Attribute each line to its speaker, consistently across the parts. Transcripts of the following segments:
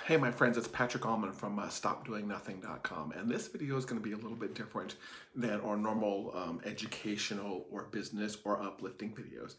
Speaker 1: Hey my friends, it's Patrick Allman from StopDoingNothing.com, and this video is going to be a little bit different than our normal educational or business or uplifting videos.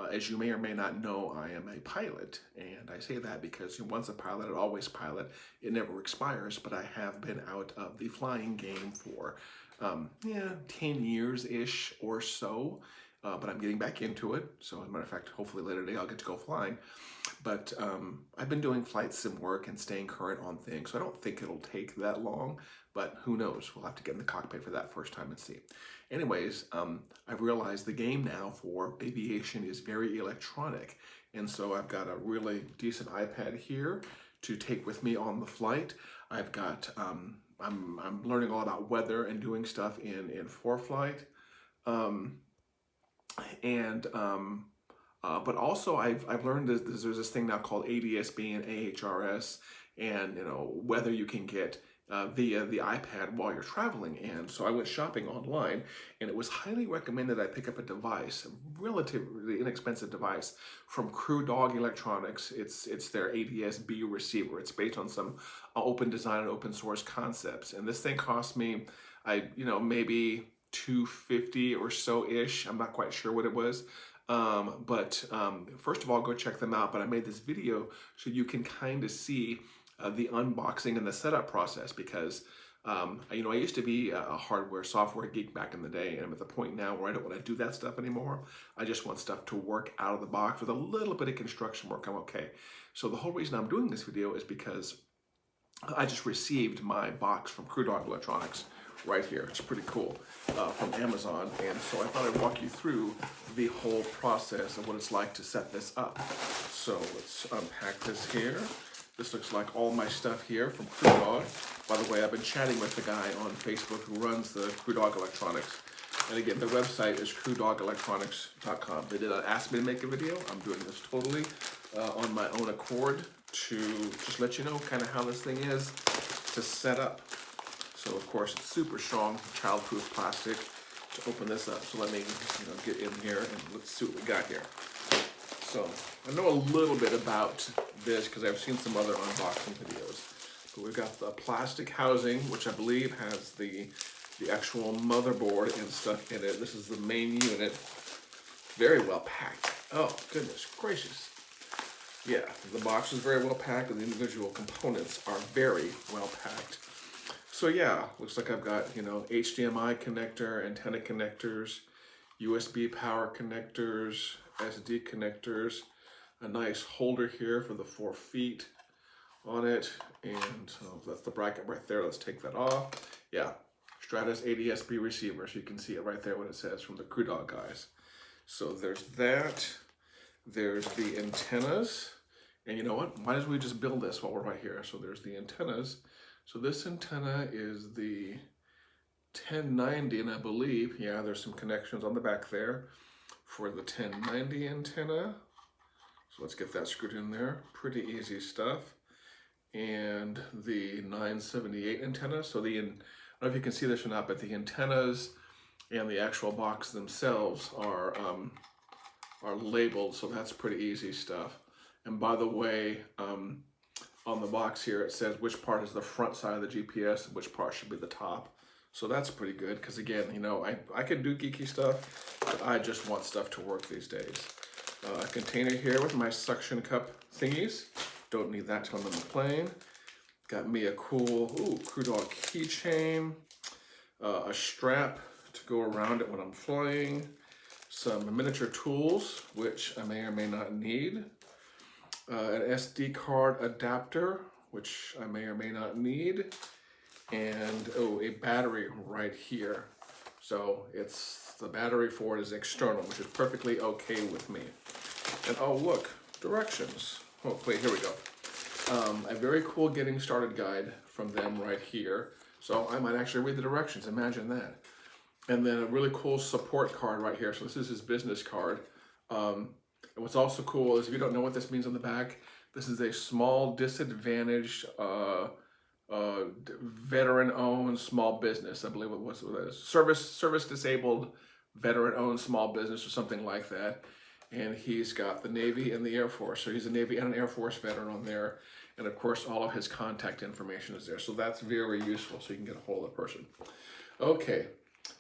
Speaker 1: As you may or may not know, I am a pilot, and I say that because once a pilot, always pilot. It never expires, but I have been out of the flying game for 10 years-ish or so. But I'm getting back into it. So as a matter of fact, hopefully later today I'll get to go flying. But I've been doing flight sim work and staying current on things. So I don't think it'll take that long, but who knows? We'll have to get in the cockpit for that first time and see. Anyways, I've realized the game now for aviation is very electronic. And so I've got a really decent iPad here to take with me on the flight. I've got, I'm learning all about weather and doing stuff in Foreflight. But also I've learned that there's this thing now called ADS-B and AHRS, and whether you can get via the iPad while you're traveling. And so I went shopping online, and it was highly recommended I pick up a device, a relatively inexpensive device from CrewDog Electronics. It's their ADS-B receiver. It's based on some open design and open source concepts, and this thing cost me maybe $250 or so ish. I'm not quite sure what it was. First of all, go check them out. But I made this video so you can kind of see the unboxing and the setup process, because I used to be a hardware software geek back in the day, and I'm at the point now where I don't want to do that stuff anymore. I just want stuff to work out of the box with a little bit of construction work. I'm okay. So the whole reason I'm doing this video is because I just received my box from CrewDog Electronics right here. It's pretty cool, from Amazon, and so I thought I'd walk you through the whole process of what it's like to set this up. So let's unpack this here. This looks like all my stuff here from CrewDog. By the way, I've been chatting with the guy on Facebook who runs the CrewDog Electronics. And again, the website is crewdogelectronics.com. They did not ask me to make a video. I'm doing this totally on my own accord to just let you know kind of how this thing is to set up. So of course it's super strong, child-proof plastic to open this up. So let me get in here and let's see what we got here. So I know a little bit about this because I've seen some other unboxing videos. But we've got the plastic housing, which I believe has the actual motherboard and stuff in it. This is the main unit. Very well packed. Oh, goodness gracious. Yeah, the box is very well packed and the individual components are very well packed. So yeah, looks like I've got, HDMI connector, antenna connectors, USB power connectors, SD connectors, a nice holder here for the 4 feet on it, and that's the bracket right there. Let's take that off. Yeah, Stratus ADS-B receiver, so you can see it right there what it says from the CrewDog guys. So there's that. There's the antennas, and you know what? Might as well just build this while we're right here. So there's the antennas. So this antenna is the 1090, and I believe, yeah, there's some connections on the back there for the 1090 antenna. So let's get that screwed in there. Pretty easy stuff. And the 978 antenna. So I don't know if you can see this or not, but the antennas and the actual box themselves are labeled, so that's pretty easy stuff. And by the way, on the box here it says which part is the front side of the GPS and which part should be the top. So that's pretty good, because again, I can do geeky stuff, but I just want stuff to work these days. A container here with my suction cup thingies. Don't need that till I'm on the plane. Got me a cool CrewDog keychain, a strap to go around it when I'm flying, some miniature tools, which I may or may not need, an SD card adapter, which I may or may not need, and a battery right here. So the battery for it is external, which is perfectly okay with me. And oh look, directions. Oh wait, here we go. A very cool getting started guide from them right here. So I might actually read the directions, imagine that. And then a really cool support card right here. So this is his business card. And what's also cool is, if you don't know what this means on the back, this is a small disadvantaged veteran-owned small business. I believe it was service disabled veteran-owned small business or something like that. and he's got the Navy and the Air Force. So he's a Navy and an Air Force veteran on there. And of course, all of his contact information is there. So that's very useful, so you can get a hold of the person. Okay,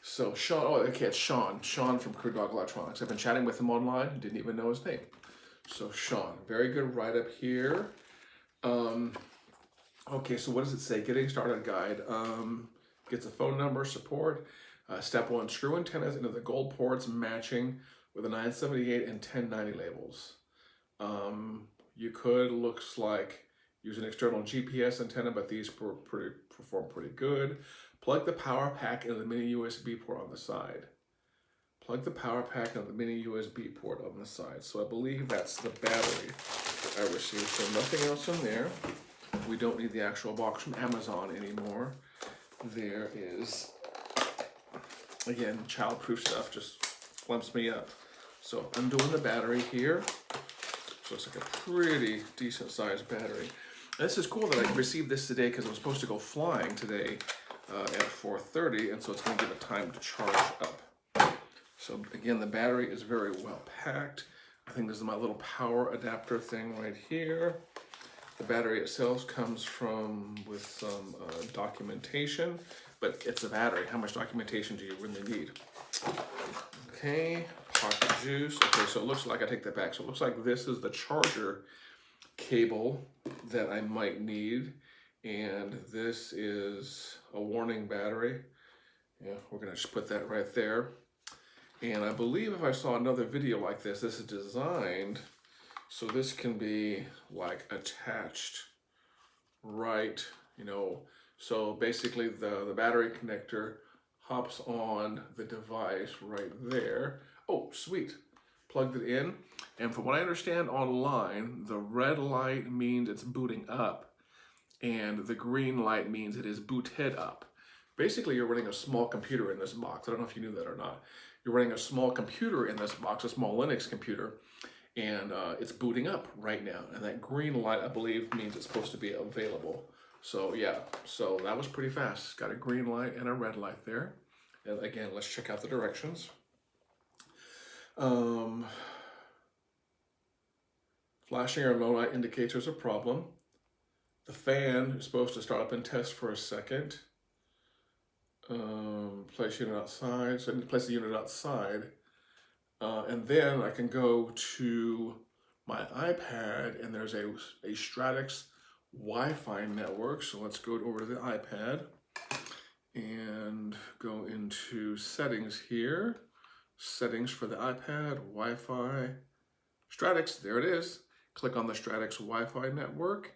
Speaker 1: so Sean, oh, okay, it's Sean from Crew Dog Electronics. I've been chatting with him online, didn't even know his name. So Sean, very good write-up here. Okay, so what does it say? Getting started guide. Gets a phone number, support. Step 1, screw antennas into the gold ports matching with the 978 and 1090 labels. You could, looks like, use an external GPS antenna, but these perform pretty good. Plug the power pack into the mini USB port on the side. Plug the power pack into the mini USB port on the side. So I believe that's the battery I received. So nothing else in there. We don't need the actual box from Amazon anymore. There is, again, child-proof stuff, just flumps me up. So undoing the battery here. So it's like a pretty decent sized battery. And this is cool that I received this today because I'm supposed to go flying today at 4:30, and so it's going to give it time to charge up. So again, the battery is very well packed. I think this is my little power adapter thing right here. The battery itself comes with some documentation, but it's a battery. How much documentation do you really need? Okay, pocket juice. Okay, so it looks like, I take that back. So it looks like this is the charger cable that I might need. And this is a warning battery. Yeah, we're gonna just put that right there. And I believe if I saw another video like this is designed so this can be like attached right, so basically the battery connector hops on the device right there. Oh, sweet, plugged it in. And from what I understand online, the red light means it's booting up and the green light means it is booted up. Basically, you're running a small computer in this box. I don't know if you knew that or not. You're running a small computer in this box, a small Linux computer, and it's booting up right now. And that green light, I believe, means it's supposed to be available. So yeah, so that was pretty fast. Got a green light and a red light there. And again, let's check out the directions. Flashing or low light indicates there's a problem. The fan is supposed to start up and test for a second. Place unit outside, so I need to place the unit outside. And then I can go to my iPad and there's a Stratix Wi-Fi network. So let's go over to the iPad and go into settings here. Settings for the iPad, Wi-Fi, Stratix, there it is. Click on the Stratix Wi-Fi network.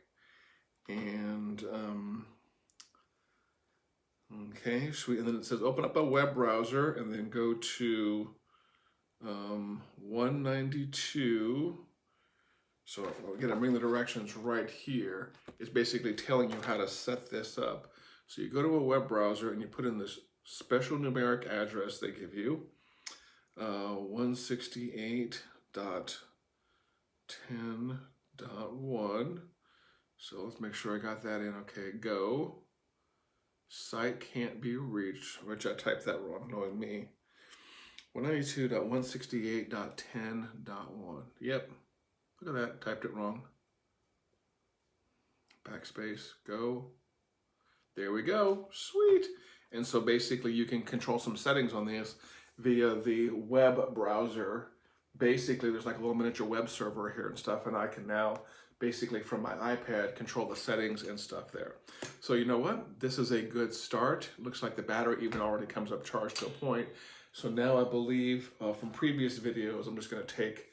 Speaker 1: And okay, sweet. And then it says open up a web browser and then go to 192. So again, I'm bringing the directions right here. It's basically telling you how to set this up. So you go to a web browser and you put in this special numeric address they give you, 168.10.1. So let's make sure I got that in. Okay, go. Site can't be reached, which I typed that wrong, knowing me. 192.168.10.1. Yep. Look at that. Typed it wrong. Backspace. Go. There we go. Sweet. And so basically you can control some settings on this via the web browser. Basically there's like a little miniature web server here and stuff, and I can now basically from my iPad control the settings and stuff there. So you know what? This is a good start. Looks like the battery even already comes up charged to a point. So now I believe from previous videos, I'm just going to take,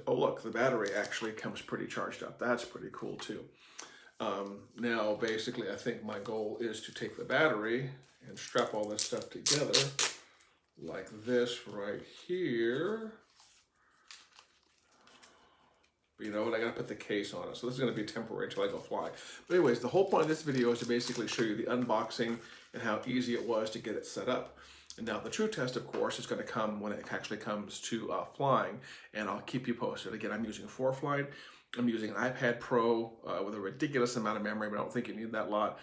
Speaker 1: oh look, the battery actually comes pretty charged up. That's pretty cool too. Now basically I think my goal is to take the battery and strap all this stuff together like this right here. But you know what, I gotta put the case on it. So this is gonna be temporary until I go fly. But anyways, the whole point of this video is to basically show you the unboxing and how easy it was to get it set up. And now the true test, of course, is gonna come when it actually comes to flying, and I'll keep you posted. Again, I'm using Foreflight. I'm using an iPad Pro with a ridiculous amount of memory, but I don't think you need that lot.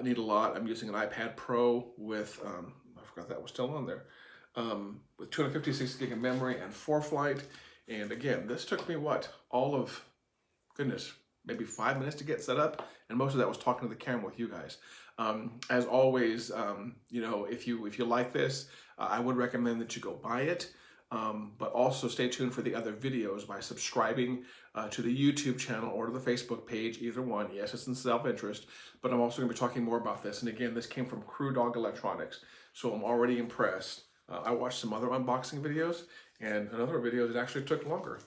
Speaker 1: Need a lot. I'm using an iPad Pro with, I forgot that was still on there, with 256 gig of memory and Foreflight. And again, this took me what, all of, goodness, maybe 5 minutes to get set up, and most of that was talking to the camera with you guys. As always, if you like this, I would recommend that you go buy it. But also stay tuned for the other videos by subscribing to the YouTube channel or to the Facebook page, either one. Yes, it's in self-interest, but I'm also going to be talking more about this. And again, this came from Crew Dog Electronics, so I'm already impressed. I watched some other unboxing videos, and another video that actually took longer.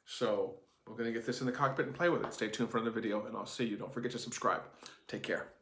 Speaker 1: So we're going to get this in the cockpit and play with it. Stay tuned for another video, and I'll see you. Don't forget to subscribe. Take care.